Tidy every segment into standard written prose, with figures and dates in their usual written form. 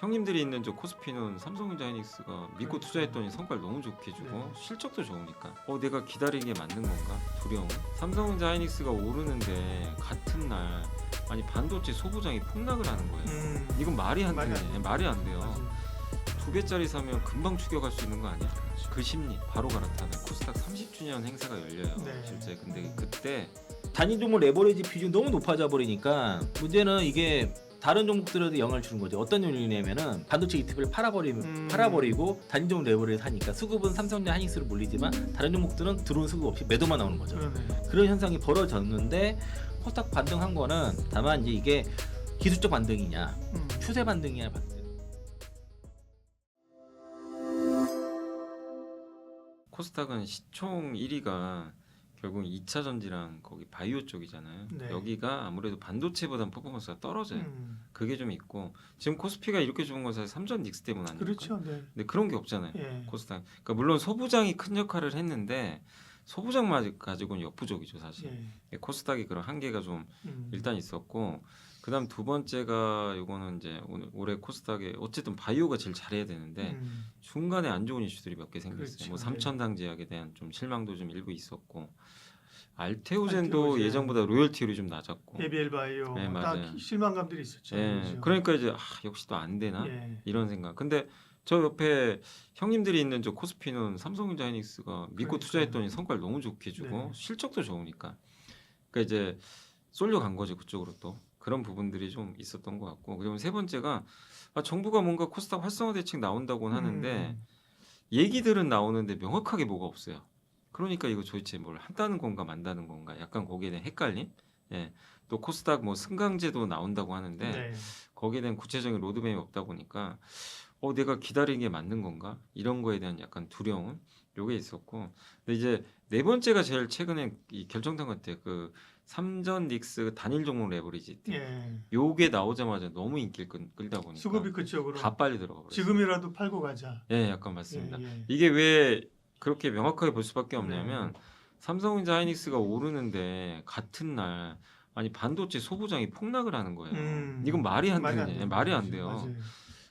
형님들이 있는 저 코스피는 삼성전자 하이닉스가 믿고 그러니까요. 투자했더니 성과를 너무 좋게 주고 네. 실적도 좋으니까 내가 기다린 게 맞는 건가? 두려움. 삼성전자 하이닉스가 오르는데 같은 날 아니 반도체 소부장이 폭락을 하는 거예요. 이건 말이 안 말이 되네. 안 말이 안 돼요. 맞아요. 2배짜리 사면 금방 추격할 수 있는 거 아니야? 그 심리 바로 갈아타는 코스닥 30주년 행사가 열려요. 네. 실제 근데 그때 단위 종목 레버리지 비중이 너무 높아져 버리니까 문제는 이게 다른 종목들에도 영향을 주는 거죠. 어떤 원리냐면은 반도체 ETF를 팔아버리고 단위 종목 레버리를 사니까 수급은 삼성전자 하이닉스로 몰리지만 다른 종목들은 들어온 수급 없이 매도만 나오는 거죠. 그러네. 그런 현상이 벌어졌는데 코스닥 반등한 거는 다만 이제 이게 기술적 반등이냐 추세 반등이냐 반등. 코스닥은 시총 1위가 결국 2차 전지랑 거기 바이오 쪽이잖아요. 네. 여기가 아무래도 반도체보다는 퍼포먼스가 떨어져요. 그게 좀 있고 지금 코스피가 이렇게 좋은 건 사실 삼전 닉스 때문 아닙니까? 그렇죠. 네. 근데 그런 게 없잖아요. 예. 코스닥. 그러니까 물론 소부장이 큰 역할을 했는데 소부장만 가지고는 역부족이죠 사실. 예. 코스닥이 그런 한계가 좀 음. 일단 있었고 그다음 두 번째가 요거는 이제 올해 코스닥에 어쨌든 바이오가 제일 잘해야 되는데 중간에 안 좋은 이슈들이 몇 개 생겼어요. 그렇죠. 뭐 네. 삼천당 제약에 대한 좀 실망도 좀 일부 있었고 알테오젠도 알테오젠. 예전보다 로열티율이 좀 낮았고 에비엘바이오 네, 맞아요. 딱 실망감들이 있었죠. 예, 그죠? 그러니까 이제 역시 또 안 되나 예. 이런 생각. 근데 저 옆에 형님들이 있는 저 코스피는 삼성전자 하이닉스가 믿고 그러니까요. 투자했더니 성과를 너무 좋게 주고 네. 실적도 좋으니까 그러니까 이제 쏠려간 거죠 그쪽으로 또 그런 부분들이 좀 있었던 것 같고 그리고 세 번째가 정부가 뭔가 코스닥 활성화 대책 나온다고는 하는데 얘기들은 나오는데 명확하게 뭐가 없어요. 그러니까 이거 도대체 뭘 한다는 건가 만다는 건가 약간 거기에 대한 헷갈림. 예. 또 코스닥 뭐 승강제도 나온다고 하는데 네. 거기에 대한 구체적인 로드맵이 없다 보니까 내가 기다린 게 맞는 건가 이런 거에 대한 약간 두려움 요게 있었고 근데 이제 네 번째가 제일 최근에 이 결정된 것 같아요. 그 삼전 닉스 단일 종목 레버리지 예. 요게 나오자마자 너무 인기를 끌다 보니까 수급이 그쪽으로 다 빨리 들어가 버렸어요. 지금이라도 팔고 가자. 예, 약간 맞습니다. 예, 예. 이게 왜 그렇게 명확하게 볼 수밖에 없냐면 삼성전자 하이닉스가 오르는데 같은 날 아니 반도체 소부장이 폭락을 하는 거예요. 이건 말이 안 되네. 돼요. 말이 안 돼요. 맞아요.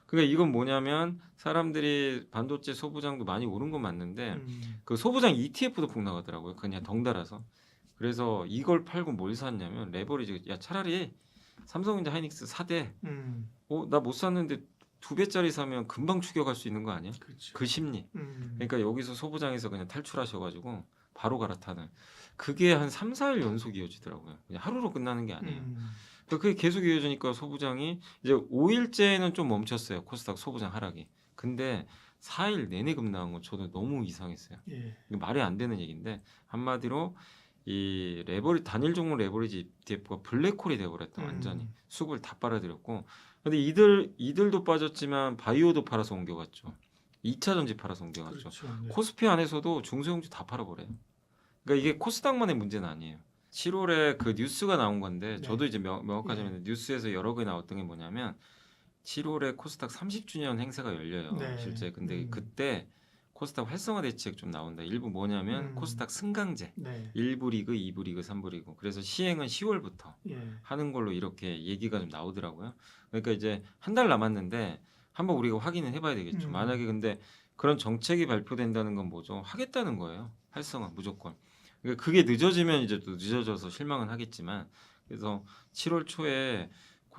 그러니까 이건 뭐냐면 사람들이 반도체 소부장도 많이 오른 건 맞는데 그 소부장 ETF도 폭락하더라고요. 그냥 덩달아서. 그래서 이걸 팔고 뭘 샀냐면 레버리지. 야 차라리 삼성전자 하이닉스 사대. 나 못 샀는데 2배짜리 사면 금방 추격할 수 있는 거 아니야? 그렇죠. 그 심리. 음. 그러니까 여기서 소부장에서 그냥 탈출하셔가지고 바로 갈아타는. 그게 한 3, 4일 연속 이어지더라고요. 그냥 하루로 끝나는 게 아니에요. 그러니까 그게 계속 이어지니까 소부장이 이제 5일째는 좀 멈췄어요. 코스닥 소부장 하락이. 근데 4일 내내 급락한 건 저도 너무 이상했어요. 예. 이거 말이 안 되는 얘기인데 한마디로 이 단일 종목 레버리지 ETF가 블랙홀이 돼버렸다 완전히 수급을 다 빨아들였고 근데 이들도 빠졌지만 바이오도 팔아서 옮겨갔죠. 2차 전지 팔아서 옮겨갔죠. 그렇죠. 네. 코스피 안에서도 중소형주 다 팔아버려요. 그러니까 이게 코스닥만의 문제는 아니에요. 7월에 그 뉴스가 나온 건데 네. 저도 이제 명확하자면 뉴스에서 여러 개 나왔던 게 뭐냐면 7월에 코스닥 30주년 행사가 열려요. 네. 실제 근데 그때 코스닥 활성화 대책 좀 나온다. 일부 뭐냐면 코스닥 승강제. 네. 1부 리그, 2부 리그, 3부 리그. 그래서 시행은 10월부터 예. 하는 걸로 이렇게 얘기가 좀 나오더라고요. 그러니까 이제 한 달 남았는데 한번 우리가 확인을 해봐야 되겠죠. 만약에 근데 그런 정책이 발표된다는 건 뭐죠? 하겠다는 거예요. 활성화 무조건. 그러니까 그게 늦어지면 이제 또 늦어져서 실망은 하겠지만 그래서 7월 초에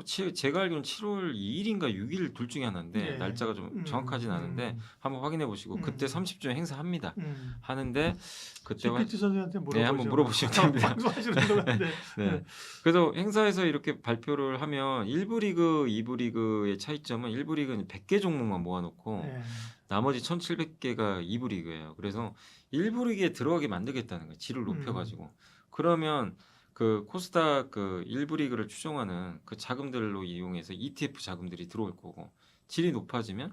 제가 알기로는 7월 2일인가 6일 둘 중에 하나인데 예. 날짜가 좀 정확하진 않은데 한번 확인해 보시고 그때 30주년 행사합니다. 하는데 그때 GPT 선생한테 물어보죠. 네, 한번 물어보시면 됩니다. 방송하시는 동안데. 네. 그래서 행사에서 이렇게 발표를 하면 1부 리그, 2부 리그의 차이점은 1부 리그는 100개 종목만 모아놓고 네. 나머지 1,700개가 2부 리그예요. 그래서 1부 리그에 들어가게 만들겠다는 거예요. 질을 높여가지고. 그러면 그 코스닥 그 1부 리그를 추종하는 그 자금들로 이용해서 ETF 자금들이 들어올 거고 질이 높아지면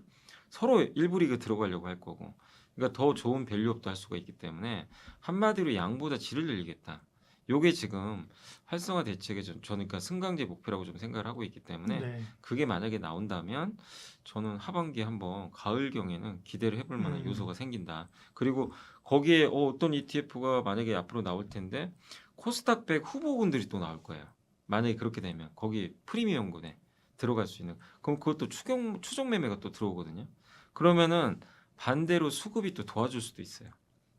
서로 1부 리그 들어가려고 할 거고 그러니까 더 좋은 밸류업도 할 수가 있기 때문에 한마디로 양보다 질을 늘리겠다. 요게 지금 활성화 대책의 저는 그러니까 승강제 목표라고 좀 생각을 하고 있기 때문에 네. 그게 만약에 나온다면 저는 하반기에 한번 가을경에는 기대를 해볼 만한 요소가 생긴다. 그리고 거기에 어떤 ETF가 만약에 앞으로 나올 텐데 코스닥 100 후보군들이 또 나올 거예요. 만약에 그렇게 되면 거기 프리미엄군에 들어갈 수 있는. 그럼 그것도 추종 매매가 또 들어오거든요. 그러면은 반대로 수급이 또 도와줄 수도 있어요.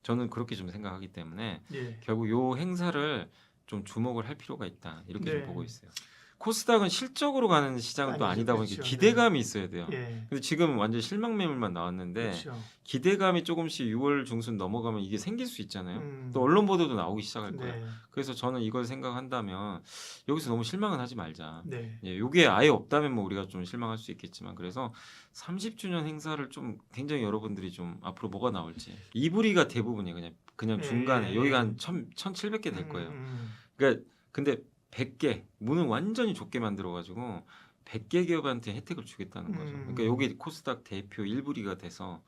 저는 그렇게 좀 생각하기 때문에 예. 결국 요 행사를 좀 주목을 할 필요가 있다. 이렇게 네. 좀 보고 있어요. 코스닥은 실적으로 가는 시장은 또 아니죠. 아니다 보니까 그렇죠. 기대감이 있어야 돼요. 예. 근데 지금 완전 실망 매물만 나왔는데 그렇죠. 기대감이 조금씩 6월 중순 넘어가면 이게 생길 수 있잖아요. 음. 또 언론 보도도 나오기 시작할 거예요. 네. 그래서 저는 이걸 생각한다면 여기서 너무 실망은 하지 말자. 네. 예, 요게 아예 없다면 뭐 우리가 좀 실망할 수 있겠지만 그래서 30주년 행사를 좀 굉장히 여러분들이 좀 앞으로 뭐가 나올지 이불이가 대부분이에요. 그냥 중간에 예. 여기가 한 1,700개 될 거예요. 음. 그러니까 근데 100개 문은 완전히 좁게 만들어 가지고 100개 기업한테 혜택을 주겠다는 거죠. 그러니까 여기 코스닥 대표 1부 리그가 돼서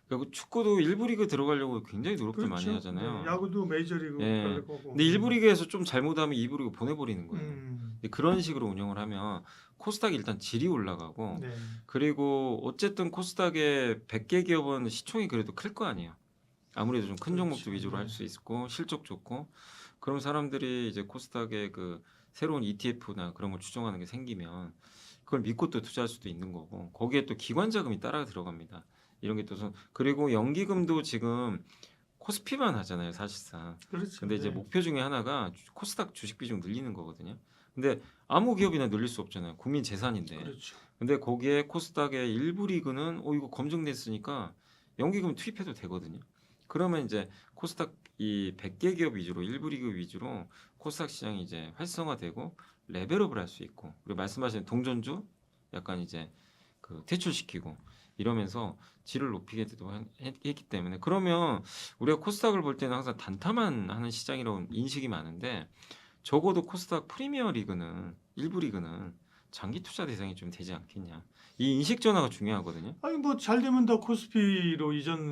그리고 축구도 1부 리그 들어가려고 굉장히 노력들 많이 그렇죠. 하잖아요. 네. 야구도 메이저리그 예. 갈 거고. 근데 1부 리그에서 좀 잘못하면 2부 리그 보내버리는 거예요. 음. 근데 그런 식으로 운영을 하면 코스닥이 일단 질이 올라가고 네. 그리고 어쨌든 코스닥의 100개 기업은 시총이 그래도 클 거 아니에요. 아무래도 좀 큰 종목도 그렇죠. 위주로 네. 할 수 있고 실적 좋고 그럼 사람들이 이제 코스닥의 그 새로운 ETF나 그런 걸 추종하는 게 생기면 그걸 믿고 또 투자할 수도 있는 거고 거기에 또 기관 자금이 따라 들어갑니다. 이런 게 또 그리고 연기금도 지금 코스피만 하잖아요, 사실상. 그렇죠. 근데 이제 네. 목표 중에 하나가 코스닥 주식 비중 늘리는 거거든요. 근데 아무 기업이나 늘릴 수 없잖아요. 국민 재산인데. 그렇죠. 근데 거기에 코스닥의 일부 리그는 이거 검증됐으니까 연기금 투입해도 되거든요. 그러면 이제 코스닥 이 100개 기업 위주로 일부 리그 위주로 코스닥 시장이 이제 활성화되고 레벨업을 할 수 있고 그리고 말씀하신 동전주 약간 이제 그 퇴출시키고 이러면서 질을 높이기도 했기 때문에 그러면 우리가 코스닥을 볼 때는 항상 단타만 하는 시장이라고 인식이 많은데 적어도 코스닥 프리미어 리그는 일부 리그는 장기 투자 대상이 좀 되지 않겠냐. 이 인식 전환가 중요하거든요. 아니 뭐 잘 되면 다 코스피로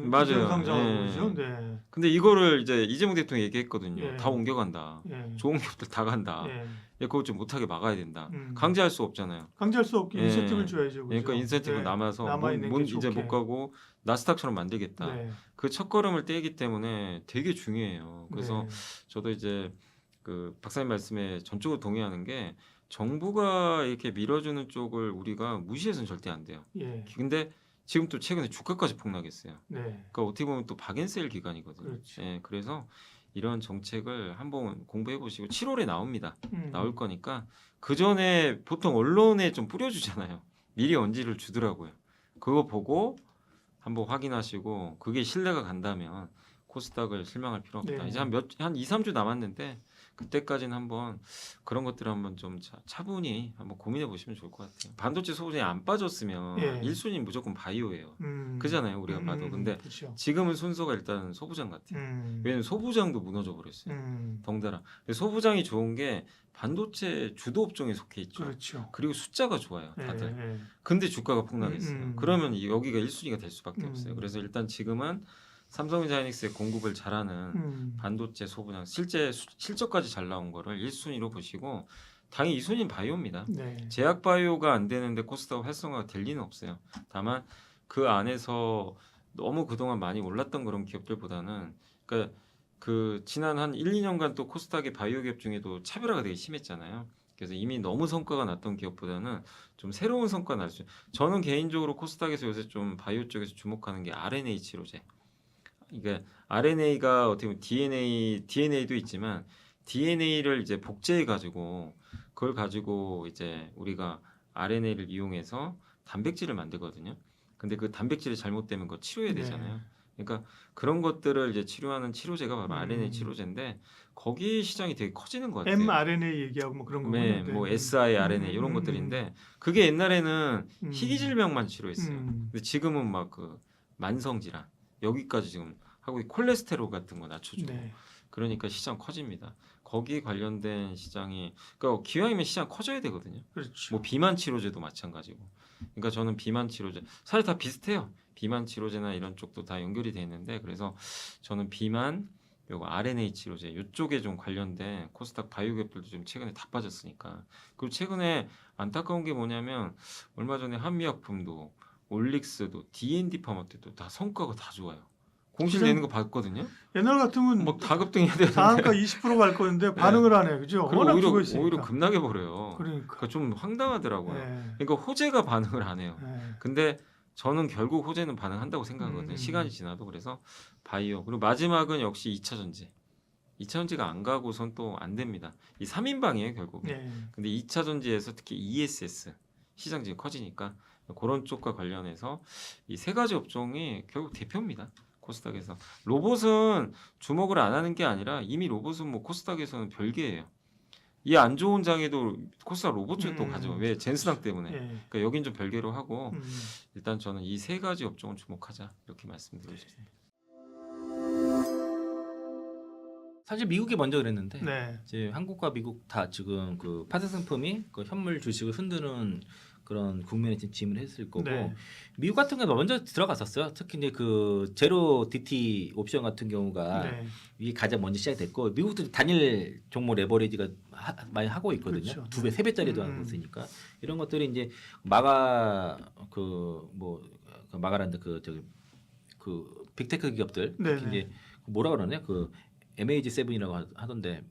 맞아요. 상장하고 예. 그러죠. 네. 근데 이거를 이제 이재명 대통령이 얘기했거든요. 예. 다 옮겨간다. 예. 좋은 기업들 다 간다. 예. 예, 그거 좀 못하게 막아야 된다. 음. 강제할 수 없잖아요. 강제할 수 없게 예. 인센티브를 줘야죠. 그죠? 그러니까 인센티브 네. 남아서 남아있는 게 이제 좋게. 못 가고 나스닥처럼 만들겠다. 네. 그 첫걸음을 떼기 때문에 되게 중요해요. 그래서 네. 저도 이제 그 박사님 말씀에 전적으로 동의하는 게 정부가 이렇게 밀어주는 쪽을 우리가 무시해서는 절대 안 돼요. 예. 근데 지금 또 최근에 주가까지 폭락했어요. 네. 그러니까 어떻게 보면 또 박앤셀 기간이거든요. 그렇죠. 예, 그래서 이런 정책을 한번 공부해 보시고 7월에 나옵니다. 나올 거니까 그 전에 보통 언론에 좀 뿌려주잖아요. 미리 언지를 주더라고요. 그거 보고 한번 확인하시고 그게 신뢰가 간다면 코스닥을 실망할 필요 없다. 네. 이제 한 2, 3주 남았는데 그때까지는 한번 그런 것들을 한번 좀 차분히 한번 고민해 보시면 좋을 것 같아요. 반도체 소부장이 안 빠졌으면 예. 1순위 무조건 바이오예요. 그잖아요, 우리가 봐도. 근데 그렇죠. 지금은 순서가 일단 소부장 같아요. 왜냐면 소부장도 무너져 버렸어요. 음. 덩달아. 근데 소부장이 좋은 게 반도체 주도 업종에 속해 있죠. 그렇죠. 그리고 숫자가 좋아요, 예, 다들. 예. 근데 주가가 폭락했어요. 음. 그러면 여기가 1순위가 될 수밖에 음. 없어요. 그래서 일단 지금은 삼성전자 하이닉스의 공급을 잘하는 반도체 소부장 실제 실적까지 잘 나온 거를 1순위로 보시고 당연히 2순위는 바이오입니다. 네. 제약 바이오가 안 되는데 코스닥 활성화가 될 리는 없어요. 다만 그 안에서 너무 그동안 많이 올랐던 그런 기업들보다는 그러니까 그 지난 한 1, 2년간 또 코스닥의 바이오 기업 중에도 차별화가 되게 심했잖아요. 그래서 이미 너무 성과가 났던 기업보다는 좀 새로운 성과 날 수. 저는 개인적으로 코스닥에서 요새 좀 바이오 쪽에서 주목하는 게 RNA 치료제. 그러니까 RNA가 어떻게 보면 DNA도 있지만 DNA를 이제 복제해 가지고 그걸 가지고 이제 우리가 RNA를 이용해서 단백질을 만들거든요. 근데 그 단백질이 잘못되면 그거 치료해야 되잖아요. 그러니까 그런 것들을 이제 치료하는 치료제가 바로 RNA 치료제인데 거기 시장이 되게 커지는 것 같아요. mRNA 얘기하고 뭐 그런 거군요. 네, 뭐 siRNA 이런 것들인데 그게 옛날에는 희귀 질병만 치료했어요. 근데 지금은 막 그 만성 질환 여기까지 지금 하고 콜레스테롤 같은 거 낮춰주고 네. 그러니까 시장 커집니다. 거기 관련된 시장이 그러니까 기왕이면 시장 커져야 되거든요. 그렇죠. 뭐 비만 치료제도 마찬가지고. 그러니까 저는 비만 치료제 사실 다 비슷해요. 비만 치료제나 이런 쪽도 다 연결이 돼 있는데 그래서 저는 비만 그리고 RNA 치료제 이쪽에 좀 관련된 코스닥 바이오 기업들도 좀 최근에 다 빠졌으니까. 그리고 최근에 안타까운 게 뭐냐면 얼마 전에 한미약품도 올릭스도 D&D 파마트도 다 성과가 다 좋아요. 공실 그냥- 내는 거 봤거든요. 옛날 같으면 막 다급등해야 되는데 상한가 20%갈 건데 반응을 안 해, 그죠? 그리고 워낙 오히려 죽어 있으니까. 오히려 급락해 버려요. 그러니까. 그러니까 좀 황당하더라고요. 예. 그러니까 호재가 반응을 안 해요. 예. 근데 저는 결국 호재는 반응한다고 생각하거든요. 시간이 지나도. 그래서 바이오. 그리고 마지막은 역시 2차 전지. 2차 전지가 안 가고선 또 안 됩니다. 이 3인방이에요, 결국에. 예. 근데 2차 전지에서 특히 ESS 시장 지금 커지니까 그런 쪽과 관련해서 이 세 가지 업종이 결국 대표입니다. 코스닥에서. 로봇은 주목을 안 하는 게 아니라 이미 로봇은 뭐 코스닥에서는 별개예요. 이 안 좋은 장에도 코스닥 로봇 쪽도 가죠. 왜? 젠스당 때문에. 예. 그러니까 여긴 좀 별개로 하고 음. 일단 저는 이 세 가지 업종을 주목하자 이렇게 말씀드리고 싶습니다. 사실 미국이 먼저 그랬는데 네. 이제 한국과 미국 다 지금 그 파생 상품이 그 현물 주식을 흔드는 그런 국면에 지금 진입을 했을 거고 네. 미국 같은 경우는 먼저 들어갔었어요. 특히 이제 그 제로 DT 옵션 같은 경우가 네. 이게 가장 먼저 시작됐고 미국도 단일 종목 레버리지가 많이 하고 있거든요. 그렇죠. 2배, 3배짜리도 하고 있으니까 이런 것들이 이제 마가 마가란드 그 저기 그 빅테크 기업들 특히 네네. 이제 뭐라 그러냐 그 MAG7이라고 하던데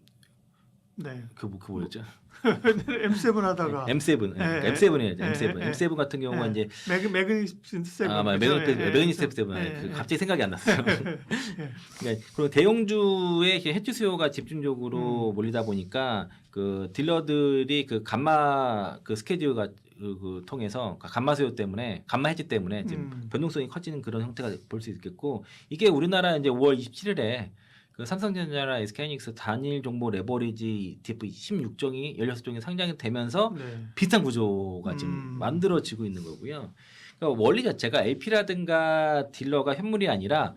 네. 그 뭐였죠? M7 하다가 M7, 예, M7이에요. 예, M7, 예, M7 같은 경우가 예. 이제 매그니피센트 세븐. 매그니피센트 세븐 갑자기 생각이 안 났어요. 그러니까 그리고 대형주의 해지 수요가 집중적으로 몰리다 보니까 그 딜러들이 그 감마 그 스케줄가 그 통해서 감마 수요 때문에 감마 해지 때문에 지금 변동성이 커지는 그런 형태가 볼 수 있겠고 이게 우리나라 이제 5월 27일에 그 삼성전자나 SK하이닉스 단일 종목 레버리지 ETF 16종이 16종이 상장이 되면서 네. 비슷한 구조가 지금 만들어지고 있는 거고요. 그러니까 원리 자체가 LP라든가 딜러가 현물이 아니라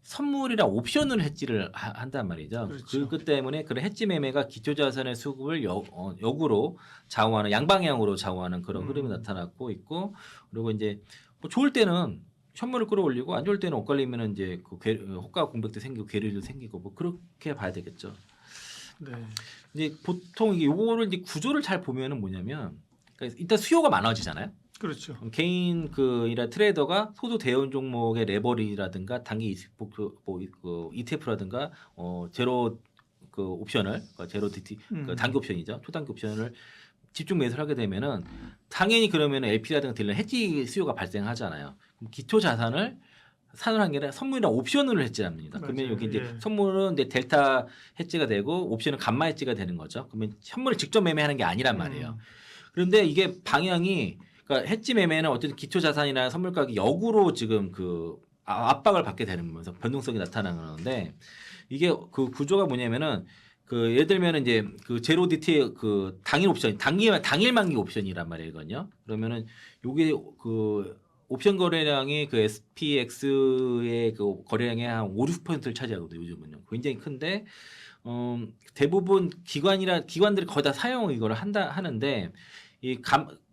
선물이랑 옵션을 해지를 한단 말이죠. 그렇죠. 그 때문에 그런 해지 매매가 기초자산의 수급을 역으로 좌우하는 양방향으로 좌우하는 그런 흐름이 나타나고 있고 그리고 이제 뭐 좋을 때는 현물을 끌어올리고 안 좋을 때는 엇갈리면 이제 그 호가 공백도 생기고 괴리도 생기고 뭐 그렇게 봐야 되겠죠. 네. 이제 보통 이게 요거를 이제 구조를 잘 보면은 뭐냐면 그러니까 일단 수요가 많아지잖아요. 그렇죠. 개인 그이라 트레이더가 소수 대형 종목의 레버리라든가 단기 ETF라든가 제로 그 옵션을 그러니까 제로 DT 그 단기 옵션이죠. 초단기 옵션을 집중 매수를 하게 되면은 당연히 그러면 LP라든가 딜러 해지 수요가 발생하잖아요. 그럼 기초 자산을 산을 게 아니라 선물이랑 옵션을 해지합니다. 그러면 여기 이제 예. 선물은 이제 델타 해지가 되고 옵션은 감마 해지가 되는 거죠. 그러면 현물을 직접 매매하는 게 아니란 말이에요. 그런데 이게 방향이 그러니까 해지 매매는 어쨌든 기초 자산이나 선물 가격 역으로 지금 그 압박을 받게 되면서 변동성이 나타나는데 이게 그 구조가 뭐냐면은 그 예를 들면 이제 그 제로 DT 그 당일 옵션 당일 만기 옵션이란 말이거든요. 그러면은 요게 그 옵션 거래량이 그 SPX의 그 거래량의 한 5, 6%를 차지하거든요. 요즘은요. 굉장히 큰데 대부분 기관들이 거의 다 사용 이거를 하는데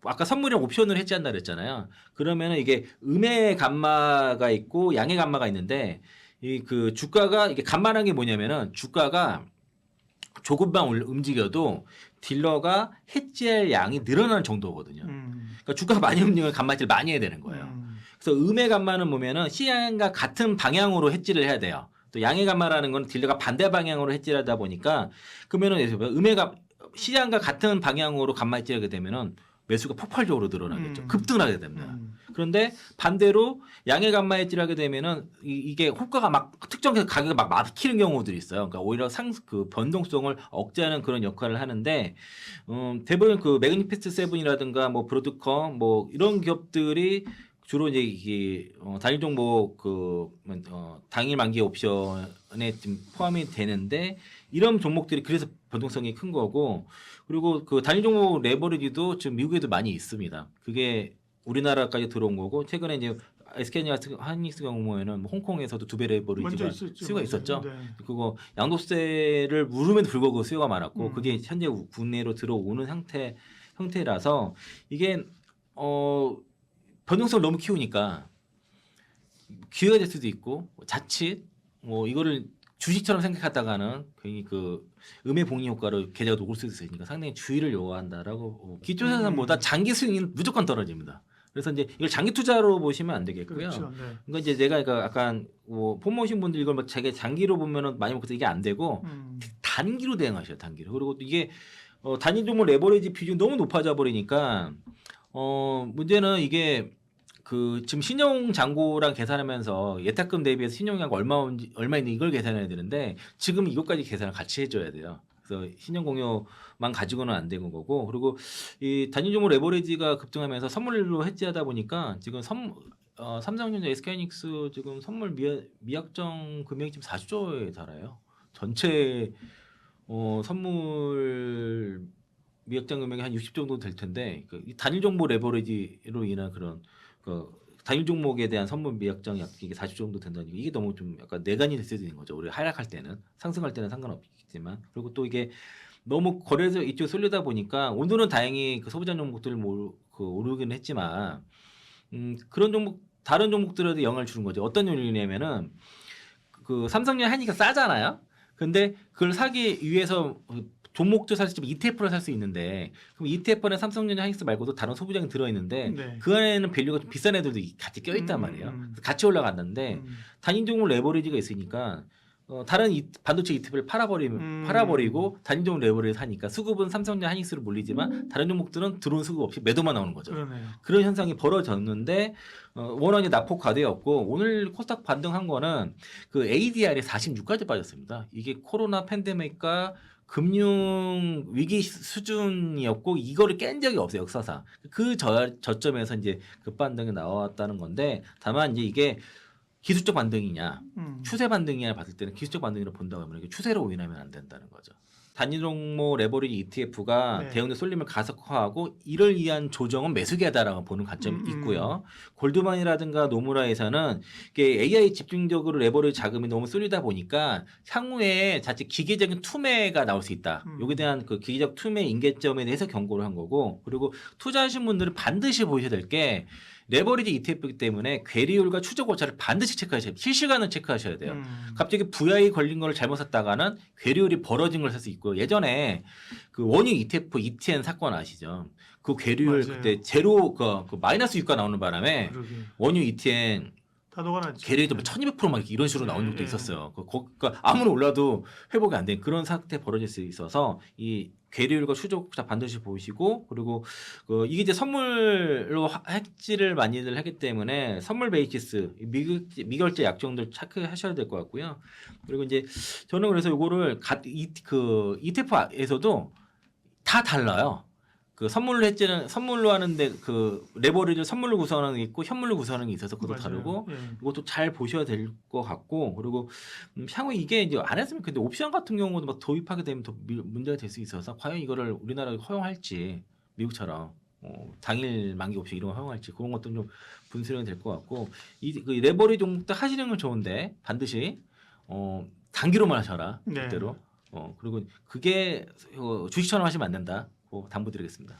아까 선물이랑 옵션을 해지한다 그랬잖아요. 그러면은 이게 음의 감마가 있고 양의 감마가 있는데 이 그 주가가 이게 감마라는 게 뭐냐면은 주가가 조금만 움직여도 딜러가 해지할 양이 늘어나는 정도거든요. 그러니까 주가가 많이 움직이면 감마 해지를 많이 해야 되는 거예요. 그래서 음의 감마는 보면은 시장과 같은 방향으로 해지를 해야 돼요. 또 양의 감마라는 건 딜러가 반대 방향으로 해지를 하다 보니까 그러면은 시장과 같은 방향으로 감마 해지를 하게 되면은 매수가 폭발적으로 늘어나겠죠. 급등을 하게 됩니다. 그런데 반대로 양의 감마 해지를 하게 되면은 이게 호가가 막 특정 가격이 막 막히는 경우들이 있어요. 그러니까 오히려 그 변동성을 억제하는 그런 역할을 하는데 대부분 그 매그니피스트 세븐이라든가 뭐 브로드컴 뭐 이런 기업들이 주로 이제 이게 단일 종목 당일 만기 옵션에 좀 포함이 되는데 이런 종목들이 그래서 변동성이 큰 거고 그리고 그 단일 종목 레버리지도 지금 미국에도 많이 있습니다. 그게 우리나라까지 들어온 거고 최근에 이제 SK하이닉스 경우에는 뭐 홍콩에서도 2배 레버리지가 수요가 있었죠. 네. 그거 양도세를 물음에도 불구하고 수요가 많았고 그게 현재 국내로 들어오는 형태라서 이게 변동성을 너무 키우니까 기회가 될 수도 있고 자칫 뭐 이거를 주식처럼 생각하다가는 괜히 그 음의 복리 효과로 계좌가 녹을 수도 있으니까 상당히 주의를 요한다라고 기초자산보다 장기 수익은 무조건 떨어집니다. 그래서 이제 이걸 장기 투자로 보시면 안 되겠고요. 그렇죠. 네. 그러니까 이제 내가 약간 뭐 폼모신 분들 이걸 뭐 자기 장기로 보면은 많이 먹어서 이게 안 되고 단기로 대응하셔요. 단기로. 그리고 또 이게 단위 종목 레버리지 비중이 너무 높아져 버리니까 문제는 이게 그 지금 신용 잔고랑 계산하면서 예탁금 대비해서 신용량가 얼마 있는 이걸 계산해야 되는데 지금 이것까지 계산을 같이 해줘야 돼요. 그래서 신용 공여만 가지고는 안 되는 거고 그리고 이 단위 종목 레버리지가 급등하면서 선물로 해지하다 보니까 지금 삼성전자, SK하이닉스 지금 선물 미약정 금액이 지금 40조에 달아요. 전체 선물 미약정 금액이 한 60 정도 될 텐데 이 단일 종목 레버리지로 인한 그런 그 단일 종목에 대한 선물 미약정 이게 40 정도 된다니까 이게 너무 좀 약간 내관이 될 수도 있는 거죠. 우리 하락할 때는 상승할 때는 상관없겠지만 그리고 또 이게 너무 거래소 이쪽에 쏠리다 보니까 오늘은 다행히 그 소비자 종목들 오르기는 했지만 그런 종목 다른 종목들에도 영향을 주는 거죠. 어떤 요인이냐면은 그 삼성전 하니까 싸잖아요. 근데 그걸 사기 위해서 종목도 살 수 있지만 ETF를 살 수 있는데 그럼 ETF는 삼성전자 하이닉스 말고도 다른 소비장이 들어있는데 네. 그 안에는 밸류가 좀 비싼 애들도 같이 껴있단 말이에요. 같이 올라갔는데 단위 종목 레버리지가 있으니까 다른 반도체 ETF를 팔아버리고 단위 종목 레버리를 사니까 수급은 삼성전자 하이닉스로 몰리지만 다른 종목들은 들어온 수급 없이 매도만 나오는 거죠. 그러네요. 그런 현상이 벌어졌는데 원원이 낙폭 과대였고 오늘 코스닥 반등한 거는 그 ADR이 46까지 빠졌습니다. 이게 코로나 팬데믹과 금융 위기 수준이었고 이거를 깬 적이 없어요 역사상. 그 저점에서 이제 급반등이 나왔다는 건데 다만 이제 이게 기술적 반등이냐 추세 반등이냐 봤을 때는 기술적 반등으로 본다고 하면 이게 추세로 오인하면 안 된다는 거죠. 단위 종목 레버리지 ETF가 네. 대형주 쏠림을 가속화하고 이를 위한 조정은 매수기하다라고 보는 관점이 있고요. 골드만이라든가 노무라에서는 이게 AI 집중적으로 레버리지 자금이 너무 쏠리다 보니까 향후에 자칫 기계적인 투매가 나올 수 있다. 여기에 대한 그 기계적 투매 인계점에 대해서 경고를 한 거고 그리고 투자하신 분들은 반드시 보셔야 될 게 레버리지 ETF이기 때문에 괴리율과 추적 오차를 반드시 체크하셔야 돼요. 실시간으로 체크하셔야 돼요. 갑자기 VI 걸린 거를 잘못 샀다가는 괴리율이 벌어진 걸 살 수 있고 예전에 그 원유 ETF ETN 사건 아시죠? 그 괴리율 맞아요. 그때 제로 그 마이너스 유가 나오는 바람에 그러게. 원유 ETN 다 녹아났죠. 괴리율도 1200% 막 이런 식으로 나온 적도 있었어요. 그러니까 아무리 올라도 회복이 안 된 그런 상태 벌어질 수 있어서 이 괴리율과 추적자 반드시 보시고 그리고 이게 이제 선물로 해지를 많이들 하기 때문에 선물 베이시스 미결제 약정들 체크하셔야 될 것 같고요. 그리고 이제 저는 그래서 이거를 그 ETF에서도 다 달라요. 그 선물로 하는데 그 레버리지를 선물로 구성하는 게 있고 현물로 구성하는 게 있어서 그것도 맞아요. 다르고 예. 이것도 잘 보셔야 될 것 같고 그리고 향후 이게 이제 안 했으면 근데 옵션 같은 경우도 막 도입하게 되면 더 문제가 될 수 있어서 과연 이거를 우리나라에 허용할지 미국처럼 당일 만기 옵션 이런 거 허용할지 그런 것도 좀 분수령이 될 것 같고 그 레버리지 종목도 하시는 건 좋은데 반드시 단기로만 하셔라 네. 그대로 그리고 그게 주식처럼 하시면 안 된다. 당부드리겠습니다.